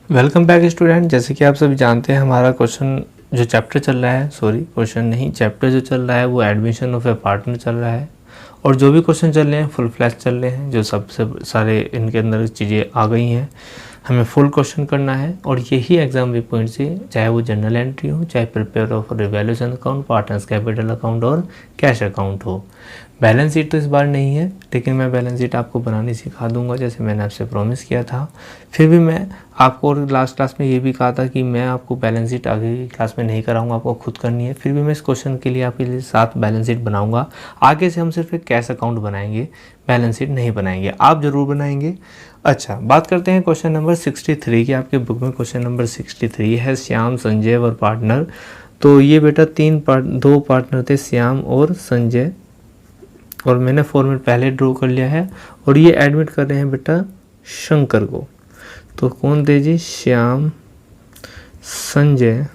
Welcome back student. जैसे कि आप सभी जानते हैं हमारा चैप्टर जो चल रहा है वो एडमिशन ऑफ ए पार्टनर चल रहा है। और जो भी क्वेश्चन चल रहे हैं फुल फ्लैश चल रहे हैं, जो सबसे सारे इनके अंदर चीज़ें आ गई हैं, हमें फुल क्वेश्चन करना है। और यही एग्जाम वे पॉइंट से, चाहे वो जनरल एंट्री हो, चाहे prepare of revaluation account, partners capital account और कैश अकाउंट हो। बैलेंस शीट तो इस बार नहीं है, लेकिन मैं बैलेंस शीट आपको बनानी सिखा दूंगा, जैसे मैंने आपसे प्रॉमिस किया था। फिर भी मैं आपको लास्ट क्लास में ये भी कहा था कि मैं आपको बैलेंस शीट आगे की क्लास में नहीं कराऊंगा, आपको खुद करनी है। फिर भी मैं इस क्वेश्चन के लिए आपके लिए 7 बैलेंस शीट बनाऊंगा। आगे से हम सिर्फ एक कैश अकाउंट बनाएंगे, बैलेंस शीट नहीं बनाएंगे, आप जरूर बनाएंगे। अच्छा, बात करते हैं क्वेश्चन नंबर 63 की। आपके बुक में क्वेश्चन नंबर 63 है, श्याम, संजय और पार्टनर। तो ये बेटा दो पार्टनर थे, श्याम और संजय, और मैंने फॉर्मेट पहले ड्रॉ कर लिया है। और ये एडमिट कर रहे हैं बेटा शंकर को। तो कौन थे जी? श्याम, संजय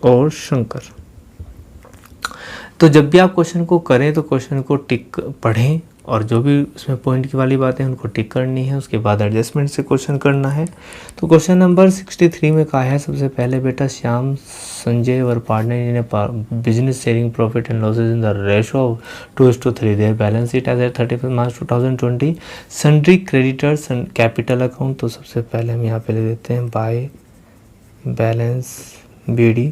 और शंकर। तो जब भी आप क्वेश्चन को करें तो क्वेश्चन को टिक पढ़ें, और जो भी उसमें पॉइंट की वाली बातें हैं उनको टिक करनी है, उसके बाद एडजस्टमेंट से क्वेश्चन करना है। तो क्वेश्चन नंबर 63 में कहा है सबसे पहले बेटा, श्याम, संजय और partner in business sharing profit and losses in the ratio of 2:3। Their balance sheet as at 31 March 2020। Sundry creditors capital account. तो सबसे पहले हम यहाँ पे ले देते हैं बाय बैलेंस BD।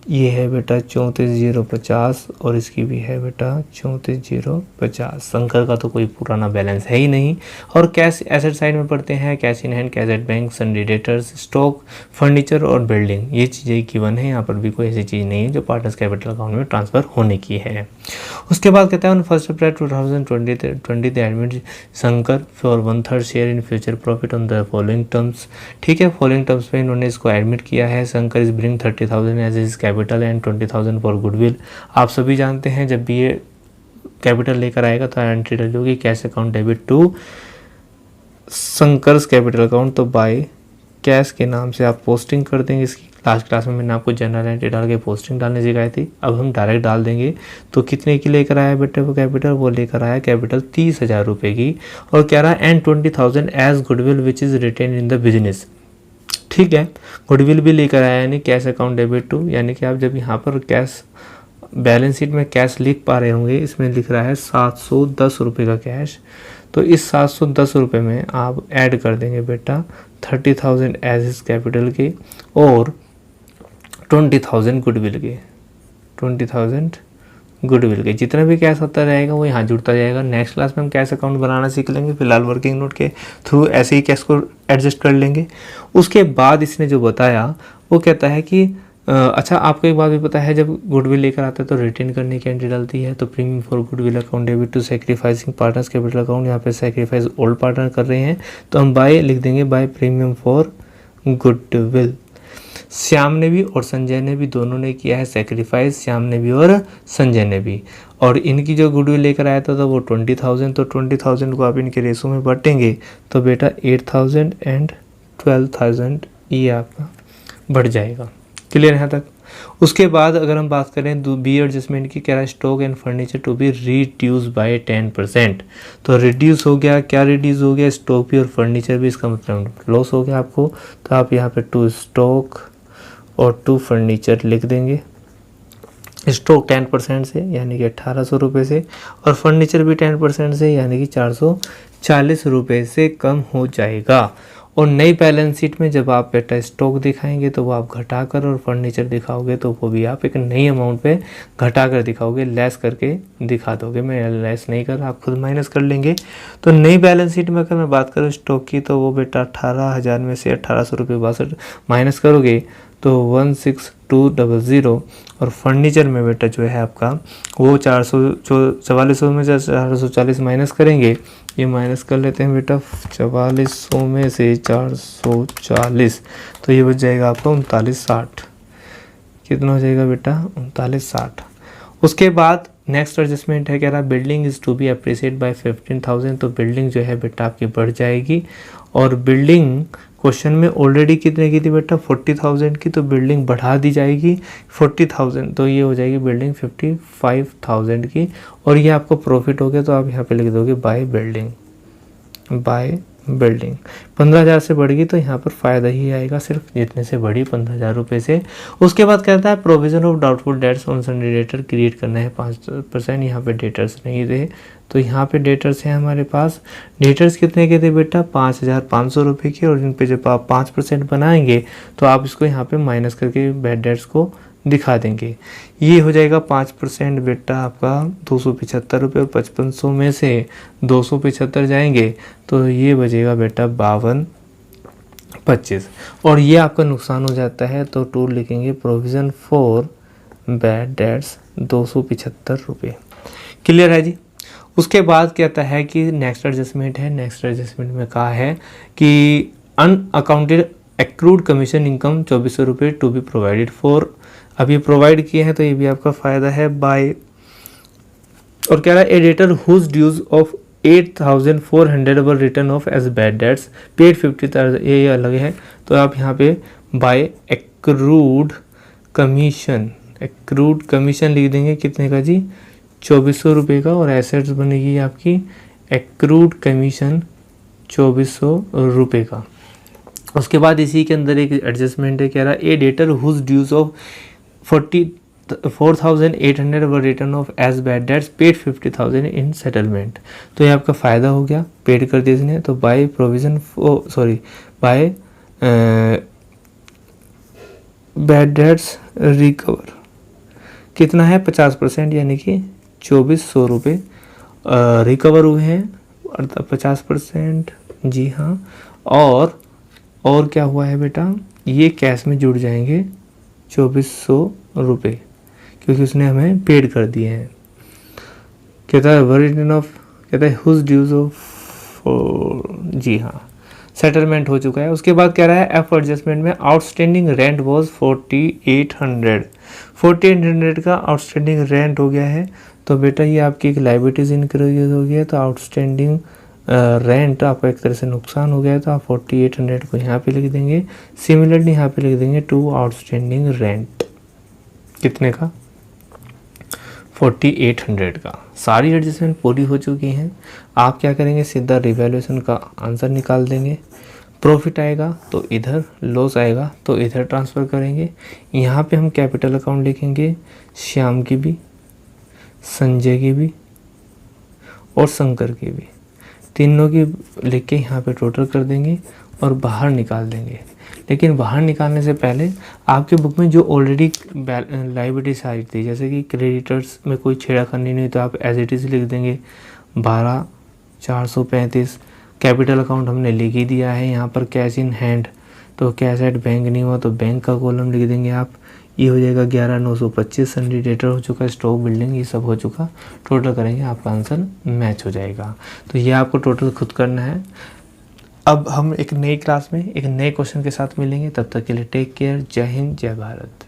ये है बेटा 34,050 और इसकी भी है बेटा 34,050। शंकर का तो कोई पुराना बैलेंस है ही नहीं। और कैश एसेट साइड में पढ़ते हैं, cash in hand, cash at bank, sundry debtors, stock, furniture और बिल्डिंग। ये चीज़ें गिवन है, यहाँ पर भी कोई ऐसी चीज़ नहीं है जो पार्टनर्स कैपिटल अकाउंट में ट्रांसफर होने की है। उसके बाद कहता है on 1 April 2020 admit Shankar for 1/3 share in future profit on the following terms. ठीक है, फॉलोइंग टर्म्स में इन्होंने इसको एडमिट किया है। Shankar is bring 30,000 as is capital and 20,000 for goodwill. आप सभी जानते हैं जब भी ये कैपिटल लेकर आएगा तो एंट्री डाली होगी cash account debit to Shankar's capital account. तो बाय कैश के नाम से आप पोस्टिंग कर देंगे इसकी। लास्ट क्लास में मैंने आपको जनरल एंट्री डाल के पोस्टिंग डालने सिखाई थी, अब हम डायरेक्ट डाल देंगे। तो कितने की लेकर आया बेटे वो कैपिटल? वो लेकर आया कैपिटल 30,000 रुपये की, और कह रहा है and 20,000 as goodwill which is retain in the business. ठीक है, गुडविल भी लेकर आया, यानी कैश अकाउंट डेबिट टू, यानी कि आप जब यहाँ पर कैश बैलेंस शीट में कैश लिख पा रहे होंगे, इसमें लिख रहा है 710 रुपये का कैश। तो इस 710 रुपये में आप ऐड कर देंगे बेटा 30,000 एज इस कैपिटल के और 20,000 गुडविल के। 20,000 गुडविल के जितना भी कैश होता रहेगा वो यहाँ जुड़ता जाएगा। नेक्स्ट क्लास में हम कैश अकाउंट बनाना सीख लेंगे, फिलहाल वर्किंग नोट के थ्रू ऐसे ही कैश को एडजस्ट कर लेंगे। उसके बाद इसने जो बताया वो कहता है कि अच्छा, आपको एक बात भी पता है, जब गुडविल लेकर आता है तो रिटेन करने की एंट्री डालती है। तो premium for goodwill account debit to sacrificing partners capital account. यहाँ पे सैक्रिफाइस ओल्ड पार्टनर कर रहे हैं तो हम बाय लिख देंगे, by premium for goodwill. Shyam ने भी और संजय ने भी, दोनों ने किया है सैक्रिफाइस, श्याम ने भी और संजय ने भी। और इनकी जो गुडविल लेकर आया था तो वो 20,000। तो 20,000 को आप इनके रेशो में बांटेंगे तो बेटा 8,000 एंड 12,000 ये आपका बढ़ जाएगा। क्लियर यहाँ तक? उसके बाद अगर हम बात करें बी एडजस्टमेंट की, कह रहा है stock and furniture to be reduce by 10%। तो रिड्यूस हो गया, क्या रिड्यूस हो गया? स्टॉक भी और फर्नीचर भी, इसका मतलब लॉस हो गया आपको। तो आप यहाँ पे 2 स्टॉक और 2 फर्नीचर लिख देंगे। स्टॉक 10% से यानी कि 1,800 रुपये से, और फर्नीचर भी 10% से यानी कि 440 रुपये से कम हो जाएगा। और नई बैलेंस शीट में जब आप बेटा स्टॉक दिखाएंगे तो वो आप घटाकर, और फर्नीचर दिखाओगे तो वो भी आप एक नई अमाउंट पे घटाकर दिखाओगे, लेस करके दिखा दोगे। मैं लेस नहीं कर रहा, आप खुद माइनस कर लेंगे। तो नई बैलेंस शीट में अगर मैं बात करूँ स्टॉक की तो वो बेटा 18,000 में से 1,800 रुपये 62 माइनस करोगे तो 16,200। और फर्नीचर में बेटा जो है आपका वो 4400 में से 440 माइनस करेंगे, ये माइनस कर लेते हैं बेटा 4400 में से 440, तो ये बच जाएगा आपका 3960। कितना हो जाएगा बेटा? 3960। उसके बाद नेक्स्ट एडजस्टमेंट है, कह रहा building is to be appreciate by 15,000। तो बिल्डिंग जो है बेटा आपकी बढ़ जाएगी, और बिल्डिंग क्वेश्चन में ऑलरेडी कितने की थी बेटा? 40,000 की, तो बिल्डिंग बढ़ा दी जाएगी 40,000, तो ये हो जाएगी बिल्डिंग 55,000 की। और ये आपको प्रॉफिट हो गया तो आप यहाँ पे लिख दोगे बाय बिल्डिंग, बाय बिल्डिंग 15,000 से बढ़ गई तो यहाँ पर फ़ायदा ही आएगा सिर्फ, जितने से बढ़ी 15,000 रुपये से। उसके बाद कहता है provision of doubtful debts on Sunday debtor create करना है 5%। यहाँ पे डेटर्स नहीं थे तो यहाँ पे डेटर्स हैं हमारे पास। डेटर्स कितने के थे बेटा? 5,500 रुपये के, और इन पे जब आप 5% बनाएंगे तो आप इसको यहाँ पे माइनस करके बैड डेट्स को दिखा देंगे। ये हो जाएगा 5% बेटा आपका 275 रुपये, और 5500 में से 275 जाएंगे तो ये बचेगा बेटा 5225, और ये आपका नुकसान हो जाता है तो टूल लिखेंगे प्रोविज़न फॉर बैड डेट्स 275 रुपये। क्लियर है जी। उसके बाद कहता है कि नेक्स्ट एडजस्टमेंट है। नेक्स्ट एडजस्टमेंट में कहा है कि अनअकाउंटेड एक्रूड कमीशन इनकम 2400 रुपये टू बी प्रोवाइडेड फॉर। अब ये प्रोवाइड किए हैं तो ये भी आपका फ़ायदा है बाय, और कह रहा है a debtor whose dues of 8,400 were written off as bad debts paid 50,000, ये अलग है। तो आप यहाँ पे by accrued commission, accrued commission लिख देंगे कितने का जी? 2400 रुपये का, और एसेट्स बनेगी आपकी एक्रूड कमीशन 2400 रुपये का। उसके बाद इसी के अंदर एक एडजस्टमेंट है, कह रहा है a debtor whose dues of 4,800 were written off as bad debts paid 50,000 in settlement. तो ये आपका फ़ायदा हो गया, पेड कर दिया इसने। तो by provision by bad debts recover कितना है? 50%, यानी कि 2400 रुपये रिकवर हुए हैं, अर्थात 50%। जी हाँ। और क्या हुआ है बेटा? ये कैश में जुड़ जाएंगे 2400 रुपये, क्योंकि उसने हमें पेड कर दिए हैं। कहता है रिटर्न ऑफ, कहता है हुज ड्यूज ऑफ, जी हाँ, सेटलमेंट हो चुका है। उसके बाद कह रहा है एफ एडजस्टमेंट में आउटस्टैंडिंग रेंट वॉज 4800 का आउटस्टैंडिंग रेंट हो गया है। तो बेटा ये आपकी एक लाइबिलिटीज इंक्रीज हो गई है, तो आउटस्टैंडिंग रेंट आपका एक तरह से नुकसान हो गया है, तो आप 4800 को यहाँ पे लिख देंगे। सिमिलरली यहाँ पे लिख देंगे टू आउटस्टैंडिंग रेंट कितने का? 4800 का। सारी एडजस्टमेंट पूरी हो चुकी हैं। आप क्या करेंगे? सीधा रिवैल्यूएशन का आंसर निकाल देंगे। प्रॉफिट आएगा तो इधर, लॉस आएगा तो इधर ट्रांसफ़र करेंगे। यहाँ पे हम कैपिटल अकाउंट लिखेंगे, श्याम की भी, संजय की भी और शंकर की भी, तीनों की लिख के यहाँ पे टोटल कर देंगे और बाहर निकाल देंगे। लेकिन बाहर निकालने से पहले आपके बुक में जो ऑलरेडी लाइबिलिटी साइड थी, जैसे कि क्रेडिटर्स में कोई छेड़खानी नहीं, तो आप एज इट इज़ लिख देंगे 12,435। कैपिटल अकाउंट हमने लिख ही दिया है। यहाँ पर कैश इन हैंड, तो कैश एट बैंक नहीं हुआ तो बैंक का कॉलम लिख देंगे आप। ये हो जाएगा 11,925। सन्डे डेटर हो चुका, स्टॉक बिल्डिंग ये सब हो चुका। टोटल करेंगे आपका आंसर मैच हो जाएगा। तो ये आपको टोटल खुद करना है। अब हम एक नई क्लास में एक नए क्वेश्चन के साथ मिलेंगे। तब तक के लिए टेक केयर। जय हिंद, जय भारत।